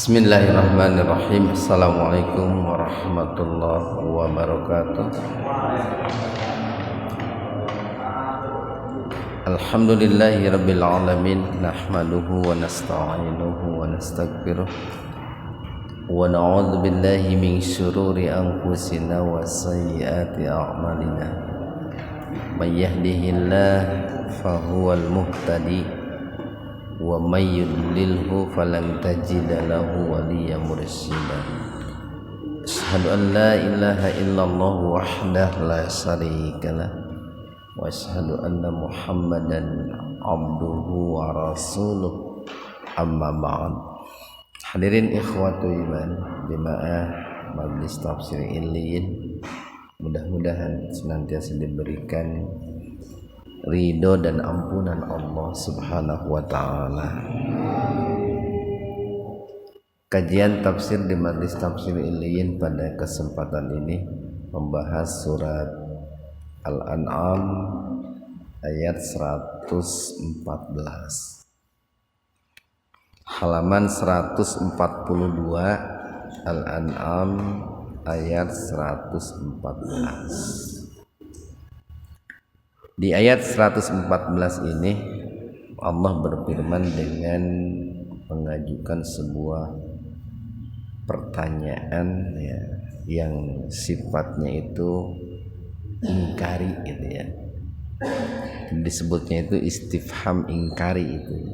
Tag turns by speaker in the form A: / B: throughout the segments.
A: Bismillahirrahmanirrahim. Assalamualaikum warahmatullahi wabarakatuh. Alhamdulillahi rabbil alamin. Nahmaduhu wa nasta'inuhu wa nastaghfiruh. Wa na'udzu billahi min syururi anfusina wa sayyiati a'malina. May yahdihillahu fahuwal muhtadi wa may yudlilhu falan tajida lahu waliyyan mursyida. Asyhadu an la ilaha illallah wahdahu la syarikalah wa asyhadu anna Muhammadan abduhu wa rasuluh, amma ba'd. Hadirin ikhwatu iman jemaah Majelis Tafsir Illiyin, mudah-mudahan senantiasa diberikan ridho dan ampunan Allah Subhanahu wa ta'ala. Kajian tafsir di Majelis Tafsir Illiyin pada kesempatan ini membahas surat Al-An'am ayat 114, halaman 142. Al-An'am ayat 114. Di ayat 114 ini Allah berfirman dengan mengajukan sebuah pertanyaan yang sifatnya itu ingkari gitu ya. Disebutnya itu istifham ingkari, itu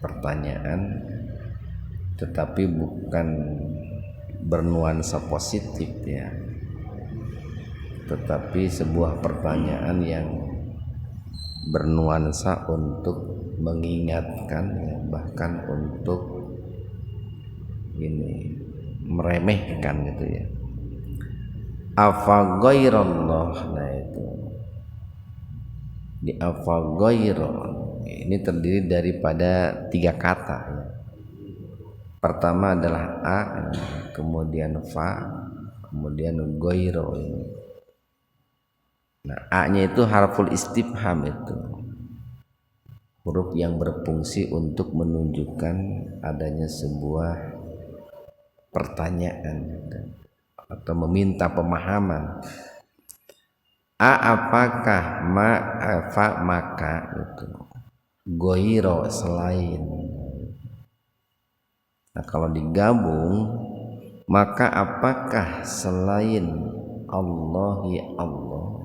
A: pertanyaan tetapi bukan bernuansa positif ya, tetapi sebuah pertanyaan yang bernuansa untuk mengingatkan ya, bahkan untuk ini meremehkan gitu ya. Afa ghairallah, nah itu di afa ghairah ini terdiri daripada 3 kata ya. Pertama adalah a, kemudian fa, kemudian ghairah ini. Nah, A-nya itu harful istifham, itu huruf yang berfungsi untuk menunjukkan adanya sebuah pertanyaan atau meminta pemahaman. A apakah, ma fa maka, itu ghairo selain. Nah, kalau digabung maka apakah selain Allah ya Allah.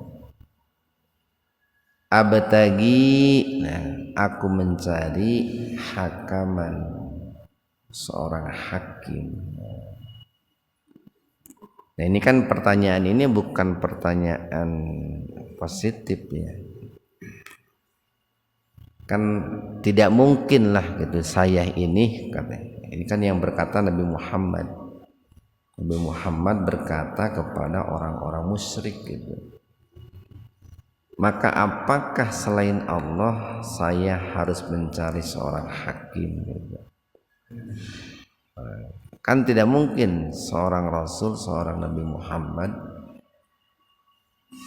A: Abtagi, nah aku mencari hakaman, seorang hakim. Nah ini kan pertanyaan ini bukan pertanyaan positif ya. Kan tidak mungkin lah gitu saya ini katanya. Ini kan yang berkata Nabi Muhammad. Nabi Muhammad berkata kepada orang-orang musyrik gitu. Maka apakah selain Allah saya harus mencari seorang hakim gitu. Kan tidak mungkin seorang Rasul, seorang Nabi Muhammad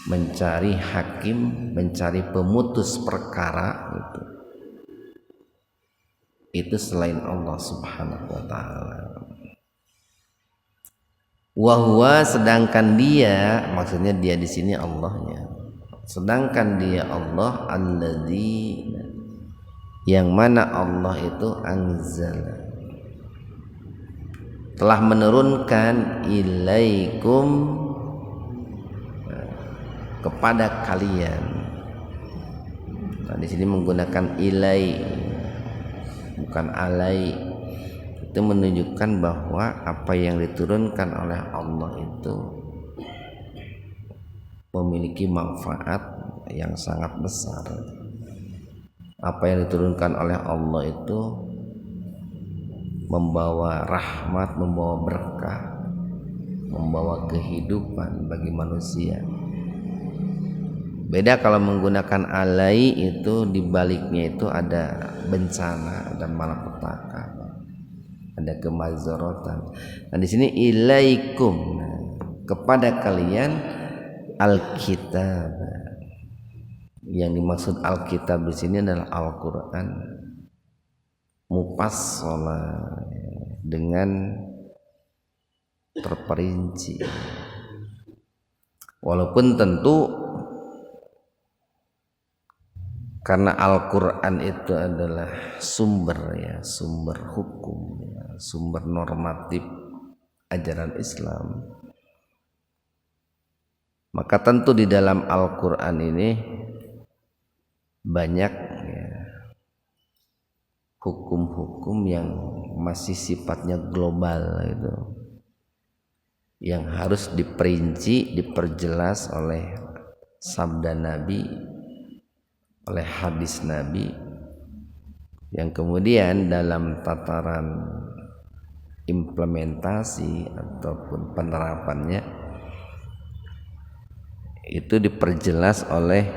A: mencari hakim, mencari pemutus perkara gitu. Itu selain Allah Subhanahu wa ta'ala. Wahwa, sedangkan dia, maksudnya dia di sini Allahnya. Sedangkan dia Allah alladzi, yang mana Allah itu anzal, telah menurunkan ilaikum, kepada kalian. Nah, di sini menggunakan ilai bukan alai. Itu menunjukkan bahwa apa yang diturunkan oleh Allah itu memiliki manfaat yang sangat besar. Apa yang diturunkan oleh Allah itu membawa rahmat, membawa berkah, membawa kehidupan bagi manusia. Beda kalau menggunakan alai, itu di baliknya itu ada bencana, ada malapetaka, ada kemazorotan. Nah di sini ilaikum, kepada kalian Alkitab. Yang dimaksud Alkitab di sini adalah Al-Qur'an. Mufassalah, dengan terperinci. Walaupun tentu karena Al-Quran itu adalah sumber hukum, sumber normatif ajaran Islam, maka tentu di dalam Al-Quran ini banyak hukum-hukum yang masih sifatnya global itu, yang harus diperinci, diperjelas oleh sabda Nabi, oleh hadis Nabi, yang kemudian dalam tataran implementasi ataupun penerapannya itu diperjelas oleh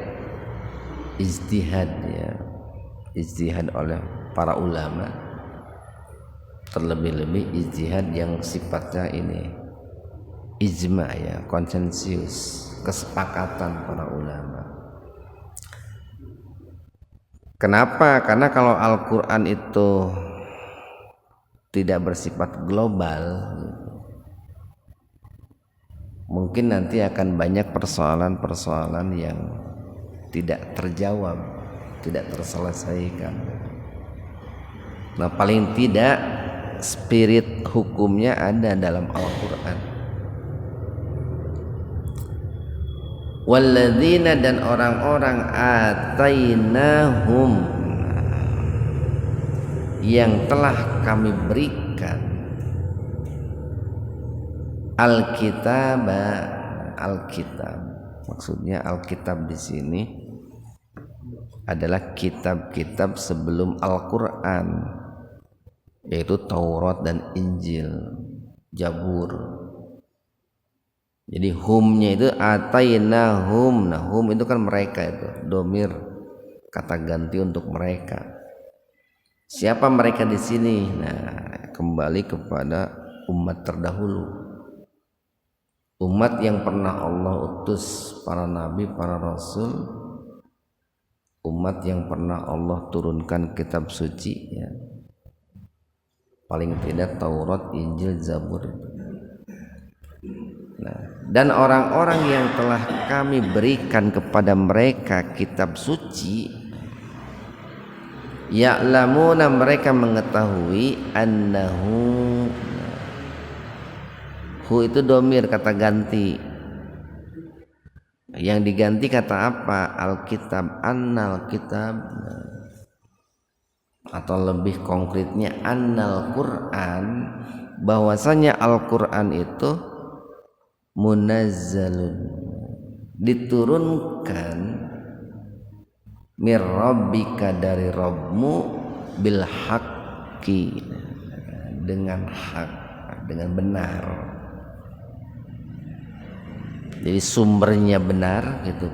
A: ijtihad, ijtihad oleh para ulama, terlebih-lebih ijtihad yang sifatnya ini ijma, konsensus, kesepakatan para ulama. Kenapa? Karena kalau Al-Quran itu tidak bersifat global, mungkin nanti akan banyak persoalan-persoalan yang tidak terjawab, tidak terselesaikan. Nah, paling tidak spirit hukumnya ada dalam Al-Quran. Walladzina, dan orang-orang atainahum, yang telah kami berikan Alkitab, maksudnya Alkitab di sini adalah kitab-kitab sebelum Al-Quran, yaitu Taurat dan Injil, Zabur. Jadi humnya itu atainahum. Nah, hum itu kan mereka, itu domir, kata ganti untuk mereka. Siapa mereka di sini? Nah, kembali kepada umat terdahulu, umat yang pernah Allah utus para nabi, para rasul, umat yang pernah Allah turunkan kitab suci, paling tidak Taurat, Injil, Zabur. Nah, dan orang-orang yang telah kami berikan kepada mereka kitab suci, ya'lamuna, mereka mengetahui, annahu, hu itu domir, kata ganti, yang diganti kata apa? Alkitab, annal kitab, atau lebih konkretnya annal Quran, bahwasanya Al-Quran itu munazzalun, diturunkan, mir rabbika, dari Rabbmu, bil haqqi, dengan hak, dengan benar. Jadi sumbernya benar gitu.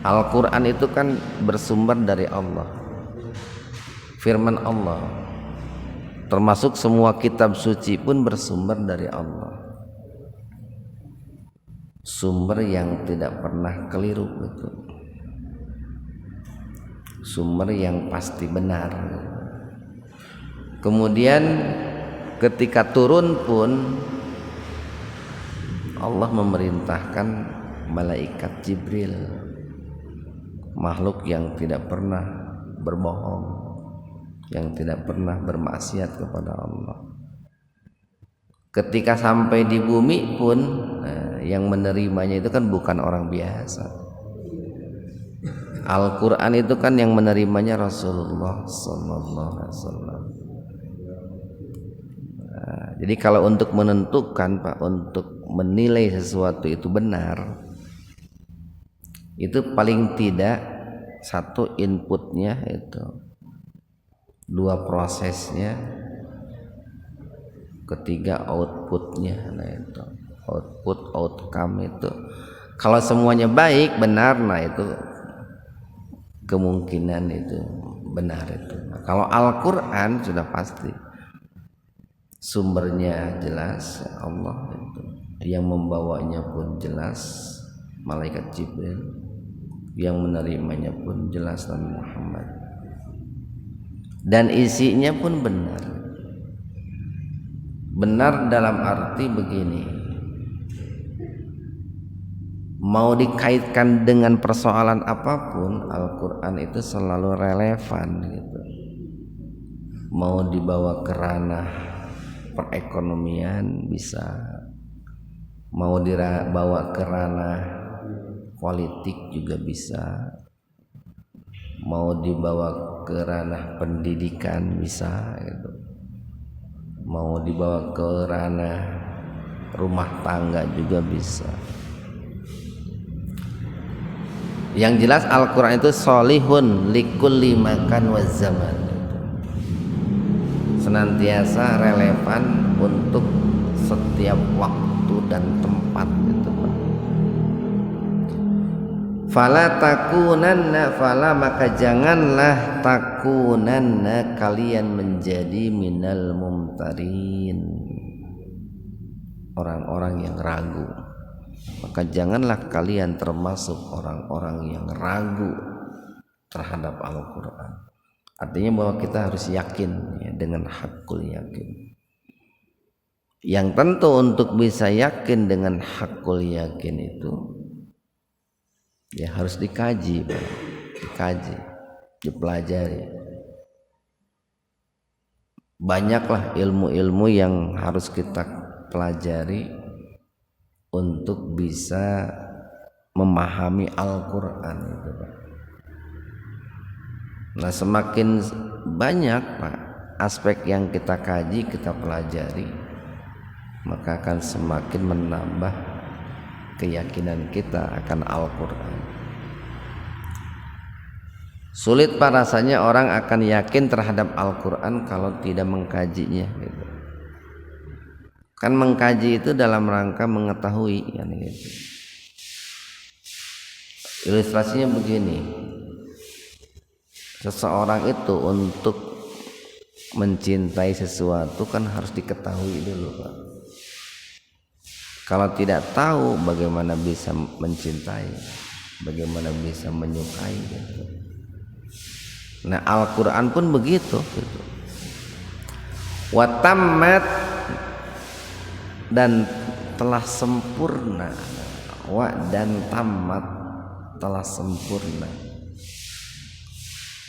A: Al-Quran itu kan bersumber dari Allah, firman Allah, termasuk semua kitab suci pun bersumber dari Allah, sumber yang tidak pernah keliru gitu, sumber yang pasti benar. Kemudian ketika turun pun Allah memerintahkan malaikat Jibril, makhluk yang tidak pernah berbohong, yang tidak pernah bermaksiat kepada Allah. Ketika sampai di bumi pun, yang menerimanya itu kan bukan orang biasa. Al-Quran itu kan yang menerimanya Rasulullah Sallallahu Alaihi Wasallam. Jadi kalau untuk menentukan, Pak, untuk menilai sesuatu itu benar, itu paling tidak satu inputnya itu, dua prosesnya, ketiga outputnya. Nah itu output, outcome itu kalau semuanya baik, benar, nah itu kemungkinan itu benar itu. Nah, kalau Al-Quran sudah pasti sumbernya jelas, Allah itu, yang membawanya pun jelas, malaikat Jibril, yang menerimanya pun jelas, Nabi Muhammad, dan isinya pun benar. Benar dalam arti begini, mau dikaitkan dengan persoalan apapun, Al-Quran itu selalu relevan gitu. Mau dibawa ke ranah perekonomian bisa, mau dibawa ke ranah politik juga bisa, mau dibawa ke ranah pendidikan bisa gitu, mau dibawa ke ranah rumah tangga juga bisa. Yang jelas Al-Quran itu solihun likulli makan wa zaman, senantiasa relevan untuk setiap waktu dan tempat gitu. Fala takunanna, fala maka janganlah takunanna kalian menjadi minal mumtarin, orang-orang yang ragu. Maka janganlah kalian termasuk orang-orang yang ragu terhadap Al-Quran. Artinya bahwa kita harus yakin ya, dengan hakul yakin. Yang tentu untuk bisa yakin dengan hakul yakin itu ya harus dikaji, dipelajari. Banyaklah ilmu-ilmu yang harus kita pelajari untuk bisa memahami Al-Quran itu, Pak. Nah, semakin banyak, Pak, aspek yang kita kaji, kita pelajari, maka akan semakin menambah keyakinan kita akan Al-Quran. Sulit, Pak, rasanya orang akan yakin terhadap Al-Quran kalau tidak mengkajinya gitu. Kan mengkaji itu dalam rangka mengetahui kan gitu. Ilustrasinya begini, seseorang itu untuk mencintai sesuatu kan harus diketahui dulu, Pak. Kalau tidak tahu bagaimana bisa mencintai, bagaimana bisa menyukai gitu. Nah, Al-Quran pun begitu gitu. Wa tammat, dan telah sempurna, wa dan tamat telah sempurna,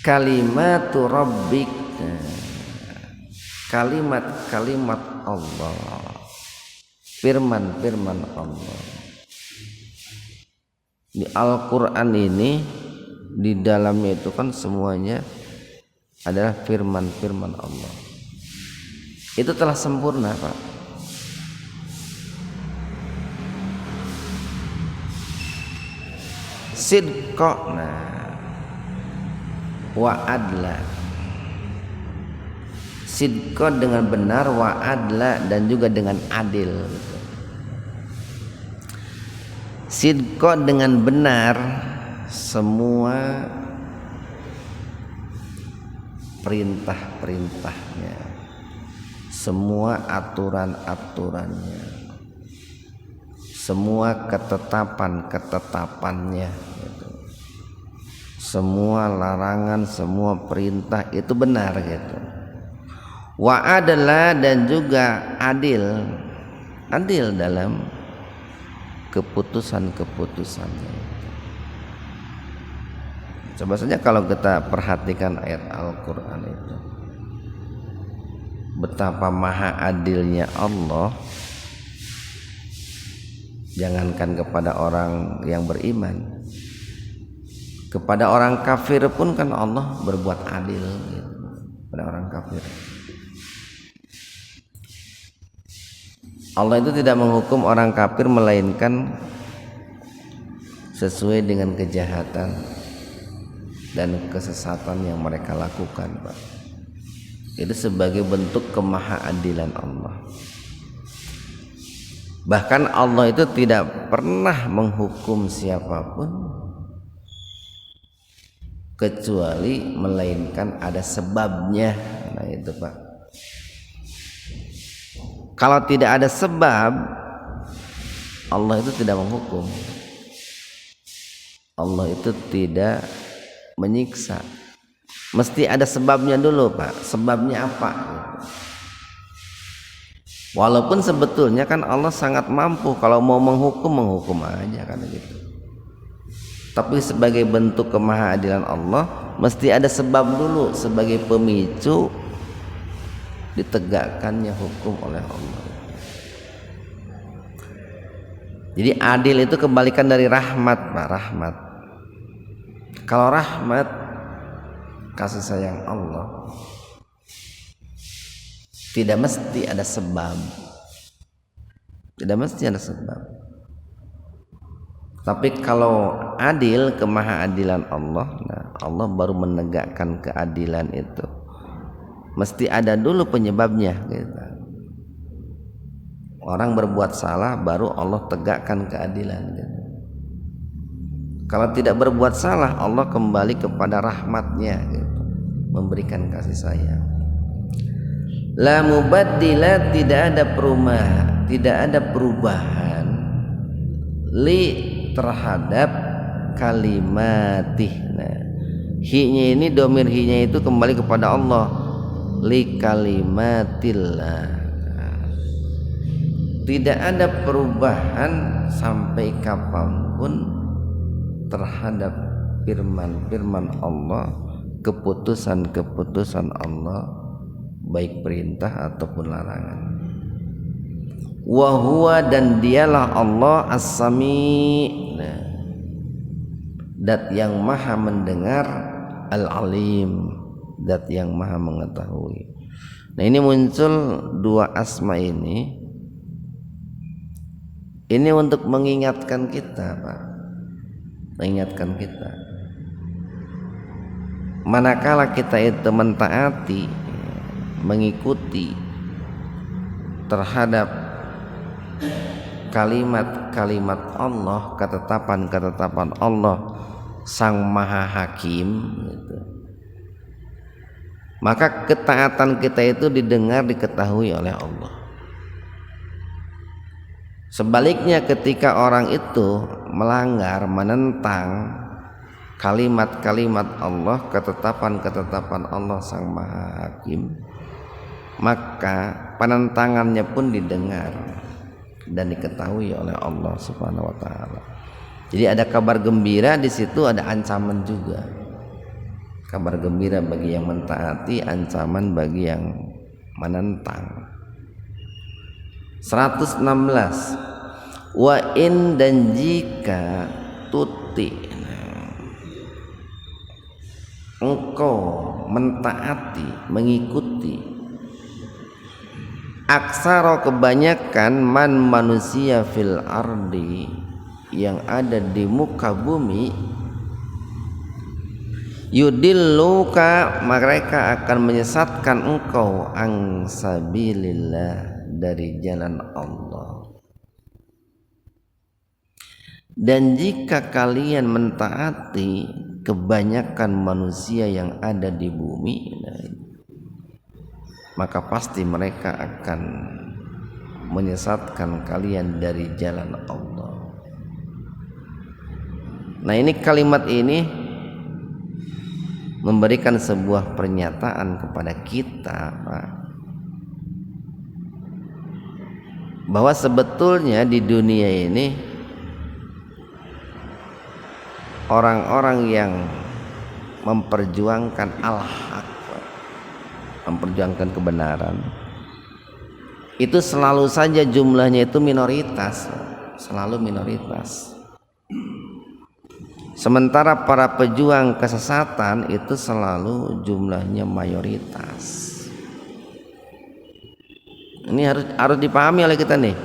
A: kalimatu rabbik, kalimat-kalimat Allah, firman-firman Allah. Di Al-Quran ini, di dalamnya itu kan semuanya adalah firman-firman Allah. Itu telah sempurna, Pak. Sidqa, wa adla, sidqa dengan benar, wa adla dan juga dengan adil. Sidqa dengan benar, semua perintah-perintahnya, semua aturan-aturannya, semua ketetapan-ketetapannya gitu. Semua larangan, semua perintah itu benar gitu. Wa adalah dan juga adil, adil dalam keputusan-keputusannya. Coba saja kalau kita perhatikan ayat Al-Quran itu, betapa maha adilnya Allah. Jangankan kepada orang yang beriman, kepada orang kafir pun kan Allah berbuat adil gitu, pada orang kafir. Allah itu tidak menghukum orang kafir melainkan sesuai dengan kejahatan dan kesesatan yang mereka lakukan, Pak. Itu sebagai bentuk kemahaadilan Allah. Bahkan Allah itu tidak pernah menghukum siapapun kecuali melainkan ada sebabnya. Nah itu, Pak. Kalau tidak ada sebab, Allah itu tidak menghukum. Allah itu tidak menyiksa. Mesti ada sebabnya dulu, Pak. Sebabnya apa? Walaupun sebetulnya kan Allah sangat mampu, kalau mau menghukum aja kan gitu. Tapi sebagai bentuk kemahadilan Allah mesti ada sebab dulu sebagai pemicu ditegakkannya hukum oleh Allah. Jadi adil itu kebalikan dari rahmat, Pak. Rahmat. Kalau rahmat, kasih sayang Allah, tidak mesti ada sebab. Tidak mesti ada sebab. Tapi kalau adil, kemahaadilan Allah, nah Allah baru menegakkan keadilan itu. Mesti ada dulu penyebabnya gitu. Orang berbuat salah baru Allah tegakkan keadilan gitu. Kalau tidak berbuat salah, Allah kembali kepada rahmatnya gitu, memberikan kasih sayang. La mubaddila, tidak ada perubahan, tidak ada perubahan li terhadap kalimatih. Nah, hi-nya ini, domir hi-nya itu kembali kepada Allah. Li kalimatillah. Tidak ada perubahan sampai kapanpun terhadap firman-firman Allah, keputusan-keputusan Allah, baik perintah ataupun larangan. Wa huwa, dan dialah Allah as-sami', nah, dat yang maha mendengar, al-alim, dat yang maha mengetahui. Nah, ini muncul dua asma ini untuk mengingatkan kita, Pak. Mengingatkan kita, manakala kita itu mentaati, mengikuti terhadap kalimat-kalimat Allah, ketetapan-ketetapan Allah Sang Maha Hakim gitu, maka ketaatan kita itu didengar, diketahui oleh Allah. Sebaliknya ketika orang itu melanggar, menentang kalimat-kalimat Allah, ketetapan-ketetapan Allah Sang Maha Hakim, maka penentangannya pun didengar dan diketahui oleh Allah Subhanahu wa taala. Jadi ada kabar gembira di situ, ada ancaman juga. Kabar gembira bagi yang mentaati, ancaman bagi yang menentang. 116. Wa in, dan jika tuti engkau mentaati, mengikuti aksara, kebanyakan man, manusia, fil ardi, yang ada di muka bumi, yudilluka, mereka akan menyesatkan engkau, ang sabilillah, dari jalan Allah. Dan jika kalian mentaati kebanyakan manusia yang ada di bumi, maka pasti mereka akan menyesatkan kalian dari jalan Allah. Nah, ini kalimat ini memberikan sebuah pernyataan kepada kita, Pak, bahwa sebetulnya di dunia ini orang-orang yang memperjuangkan al-haq, memperjuangkan kebenaran, itu selalu saja jumlahnya itu minoritas, selalu minoritas. Sementara para pejuang kesesatan itu selalu jumlahnya mayoritas. Ini harus dipahami oleh kita nih,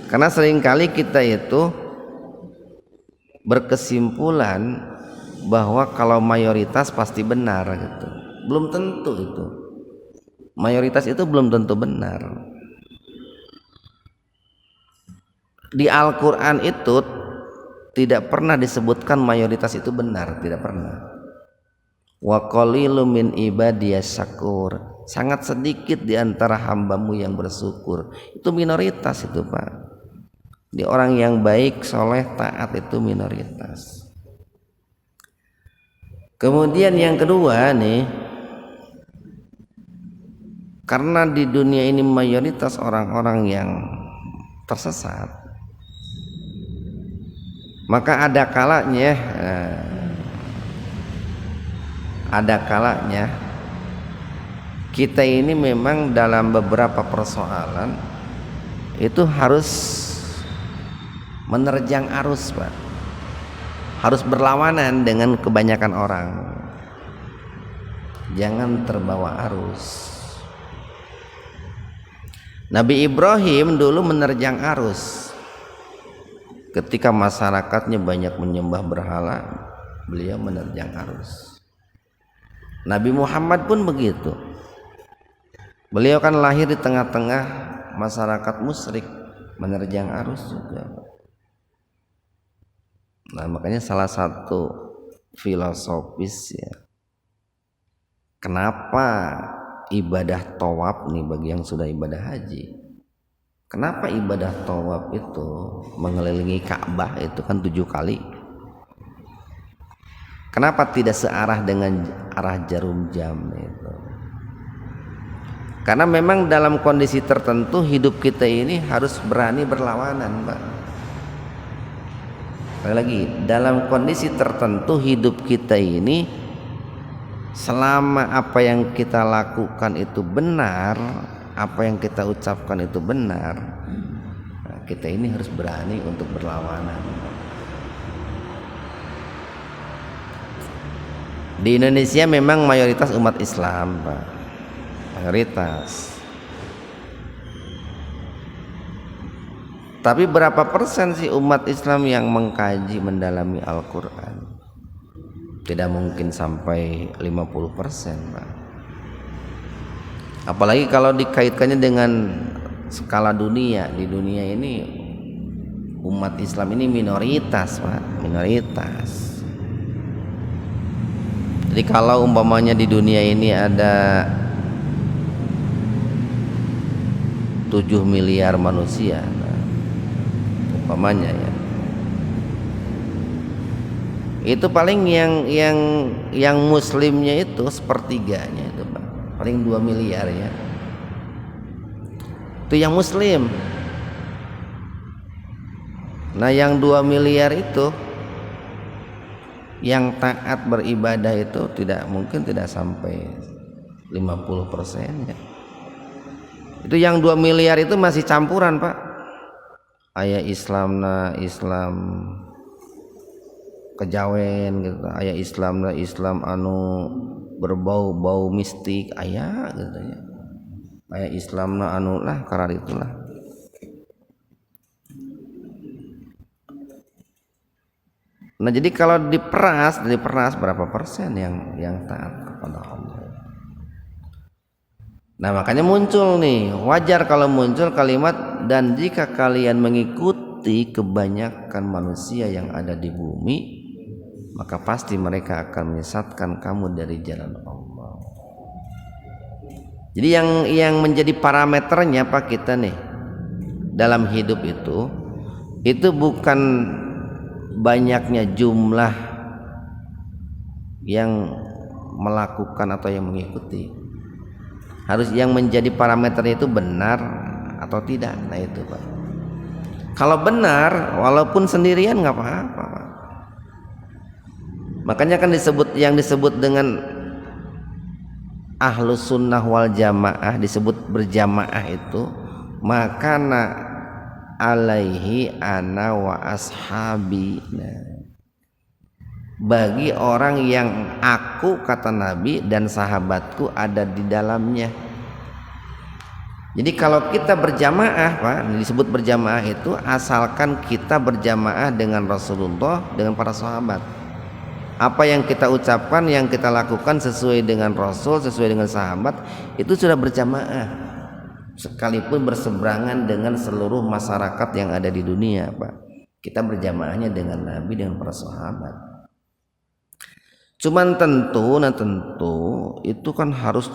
A: karena seringkali kita itu berkesimpulan bahwa kalau mayoritas pasti benar gitu. Belum tentu itu. Mayoritas itu belum tentu benar. Di Al-Quran itu tidak pernah disebutkan mayoritas itu benar, tidak pernah. Wa qalilum min ibadiyas syakur, sangat sedikit di antara hambamu yang bersyukur. Itu minoritas itu, Pak. Di orang yang baik, soleh, taat itu minoritas. Kemudian yang kedua nih, Karena di dunia ini mayoritas orang-orang yang tersesat, maka ada kalanya kita ini memang dalam beberapa persoalan itu harus menerjang arus, Pak. Harus berlawanan dengan kebanyakan orang. Jangan terbawa arus. Nabi Ibrahim dulu menerjang arus. Ketika masyarakatnya banyak menyembah berhala, beliau menerjang arus. Nabi Muhammad pun begitu. Beliau kan lahir di tengah-tengah masyarakat musyrik, menerjang arus juga. Nah, makanya salah satu filosofis ya, kenapa ibadah tawaf nih bagi yang sudah ibadah haji, kenapa ibadah tawaf itu mengelilingi Ka'bah itu kan 7 kali, kenapa tidak searah dengan arah jarum jam itu? Karena memang dalam kondisi tertentu hidup kita ini harus berani berlawanan, Pak. Sekali lagi, dalam kondisi tertentu hidup kita ini, selama apa yang kita lakukan itu benar, apa yang kita ucapkan itu benar, nah, kita ini harus berani untuk berlawanan. Di Indonesia memang mayoritas umat Islam, Pak. Mayoritas. Tapi berapa persen sih umat Islam yang mengkaji mendalami Al-Quran? Tidak mungkin sampai 50%, Pak. Apalagi kalau dikaitkannya dengan skala dunia. Di dunia ini umat Islam ini minoritas, Pak, minoritas. Jadi kalau umpamanya di dunia ini ada 7 miliar manusia, nah, umpamanya ya, itu paling yang muslimnya itu sepertiganya itu, Pak. Paling 2 miliar ya. Itu yang muslim. Nah, yang 2 miliar itu yang taat beribadah itu tidak mungkin tidak sampai 50% ya. Itu yang 2 miliar itu masih campuran, Pak. Aya Islamna Islam kejawen gitu, aya Islamna Islam anu berbau-bau mistik, aya gitu ya. Aya Islamna anu lah karar itulah. Nah, jadi kalau diperas berapa persen yang taat kepada Allah. Nah, makanya muncul nih, wajar kalau muncul kalimat dan jika kalian mengikuti kebanyakan manusia yang ada di bumi, maka pasti mereka akan menyesatkan kamu dari jalan Allah. Jadi yang menjadi parameternya, Pak, kita nih dalam hidup itu bukan banyaknya jumlah yang melakukan atau yang mengikuti. Harus yang menjadi parameternya itu benar atau tidak. Nah itu, Pak. Kalau benar walaupun sendirian nggak apa-apa, Pak. Makanya kan disebut dengan ahlus sunnah wal jamaah, disebut berjamaah itu, makana alaihi ana wa ashabi. Nah, bagi orang yang aku, kata Nabi, dan sahabatku ada di dalamnya. Jadi kalau kita berjamaah, Pak, disebut berjamaah itu asalkan kita berjamaah dengan Rasulullah, dengan para sahabat. Apa yang kita ucapkan, yang kita lakukan sesuai dengan Rasul, sesuai dengan sahabat, itu sudah berjamaah. Sekalipun berseberangan dengan seluruh masyarakat yang ada di dunia, Pak, kita berjamaahnya dengan Nabi, dengan para sahabat. Cuman tentu itu kan harus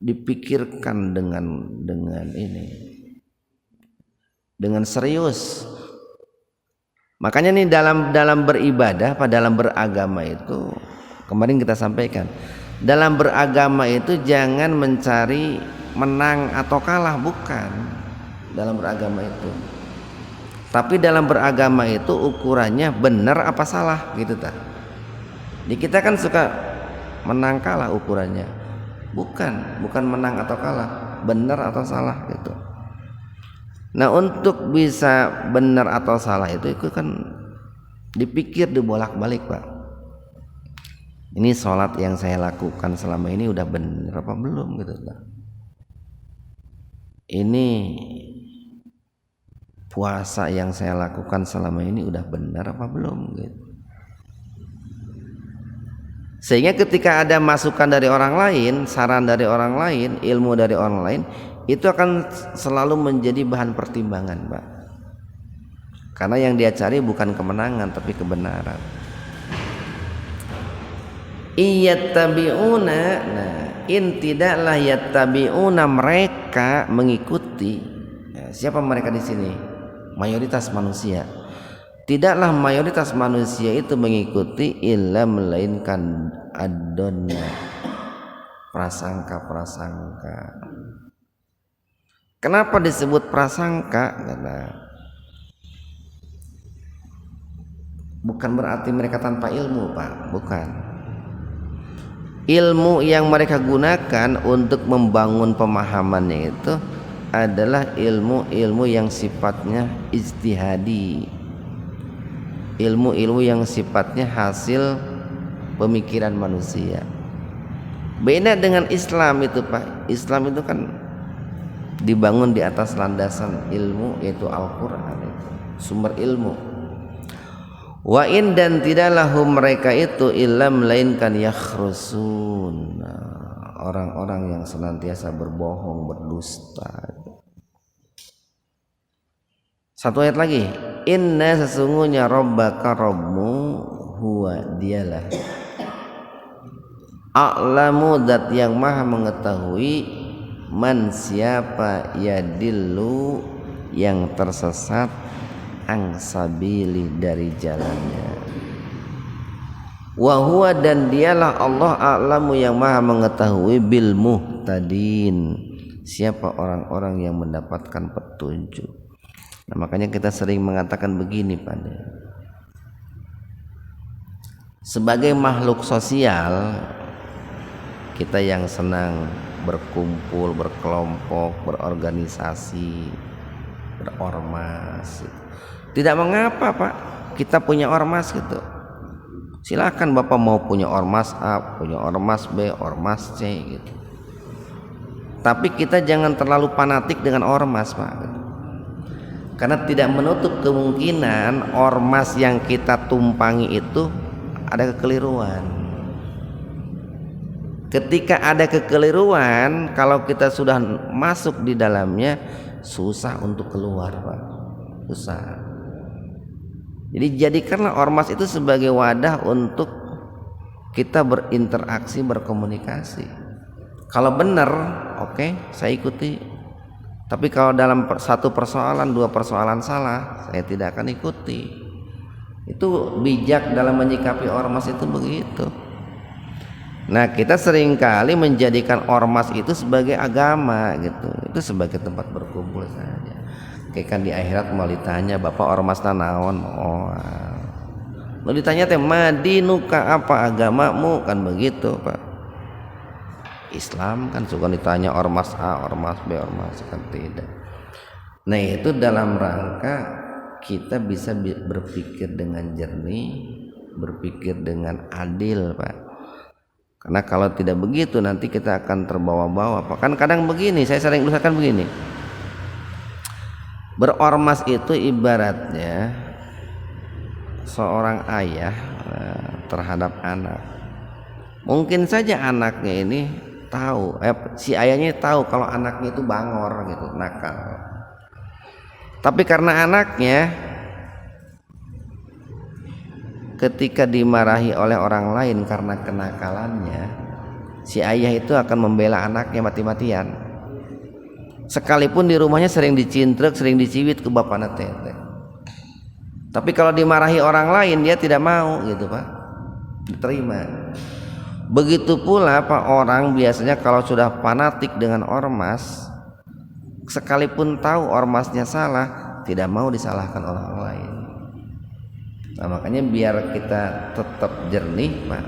A: dipikirkan dengan serius. Makanya nih dalam beribadah, dalam beragama itu kemarin kita sampaikan, Dalam beragama itu jangan mencari menang atau kalah, bukan dalam beragama itu. Tapi dalam beragama itu ukurannya benar apa salah gitu ta. Di kita kan suka menang kalah ukurannya. Bukan menang atau kalah, benar atau salah gitu. Nah, untuk bisa benar atau salah itu kan dipikir dibolak-balik, Pak. Ini sholat yang saya lakukan selama ini udah benar apa belum gitu Pak. Ini puasa yang saya lakukan selama ini udah benar apa belum gitu. Sehingga ketika ada masukan dari orang lain, saran dari orang lain, ilmu dari orang lain, itu akan selalu menjadi bahan pertimbangan, Pak. Karena yang dia cari bukan kemenangan tapi kebenaran. Iyattabi'una, nah, tidaklah yattabi'una, mereka mengikuti. Ya, siapa mereka di sini? Mayoritas manusia. Tidaklah mayoritas manusia itu mengikuti illa melainkan adonna, prasangka-prasangka. Kenapa disebut prasangka? Karena bukan berarti mereka tanpa ilmu, Pak, bukan. Ilmu yang mereka gunakan untuk membangun pemahamannya itu adalah ilmu-ilmu yang sifatnya ijtihadi, ilmu-ilmu yang sifatnya hasil pemikiran manusia. Beda dengan Islam itu, Pak. Islam itu kan dibangun di atas landasan ilmu, yaitu Al-Quran, sumber ilmu. Wa in, dan tidaklah mereka itu illa melainkan yakhrusun, orang-orang yang senantiasa berbohong, berdusta. Satu ayat lagi, inna, sesungguhnya rabbaka, Rabbmu, huwa, dialah, a'lamu, dat yang maha mengetahui, man, siapa, yadillu, yang tersesat, angsabili, dari jalannya. Wa huwa, dan dialah Allah, a'lamu, yang maha mengetahui, bil muhtadin, siapa orang-orang yang mendapatkan petunjuk. Nah, makanya kita sering mengatakan begini, Pak. Sebagai makhluk sosial, kita yang senang berkumpul, berkelompok, berorganisasi, berormas, tidak mengapa, Pak, kita punya ormas gitu. Silakan Bapak mau punya ormas A, punya ormas B, ormas C gitu. Tapi kita jangan terlalu fanatik dengan ormas, Pak. Karena tidak menutup kemungkinan ormas yang kita tumpangi itu ada kekeliruan. Ketika ada kekeliruan, kalau kita sudah masuk di dalamnya, susah untuk keluar, Pak. Susah. Jadi jadikanlah ormas itu sebagai wadah untuk kita berinteraksi, berkomunikasi. Kalau benar, oke, saya ikuti. Tapi kalau dalam satu persoalan, dua persoalan salah, saya tidak akan ikuti. Itu bijak dalam menyikapi ormas itu begitu. Nah, kita seringkali menjadikan ormas itu sebagai agama gitu. Itu sebagai tempat berkumpul saja. Kayak kan di akhirat mau ditanya, Bapak ormas naon? Oh. Mau ditanya teh madinuka, apa agamamu, kan begitu, Pak. Islam kan suka ditanya ormas A, ormas B, ormas, kan tidak. Nah, itu dalam rangka kita bisa berpikir dengan jernih, berpikir dengan adil, Pak. Karena kalau tidak begitu nanti kita akan terbawa-bawa, Pak. Kan kadang begini, saya sering usahakan begini. Berormas itu ibaratnya seorang ayah terhadap anak. Mungkin saja anaknya ini tahu, si ayahnya tahu kalau anaknya itu bangor gitu, nakal. Tapi karena anaknya ketika dimarahi oleh orang lain karena kenakalannya, si ayah itu akan membela anaknya mati-matian. Sekalipun di rumahnya sering dicintrek, sering diciwit ke bapaknya tete. Tapi kalau dimarahi orang lain dia tidak mau gitu, Pak. Diterima. Begitu pula Pak, orang biasanya kalau sudah fanatik dengan ormas, sekalipun tahu ormasnya salah, tidak mau disalahkan orang lain. Nah, makanya biar kita tetap jernih Pak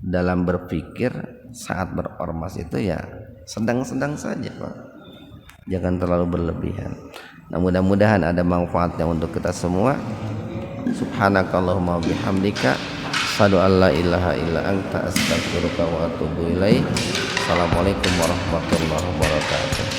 A: dalam berpikir saat berormas itu, ya sedang-sedang saja Pak, jangan terlalu berlebihan. Nah, mudah-mudahan ada manfaatnya untuk kita semua. Subhanakallahumma bihamdika asyhadu an la ilaha illa anta astaghfiruka wa atubu ilaik. Assalamualaikum warahmatullahi wabarakatuh.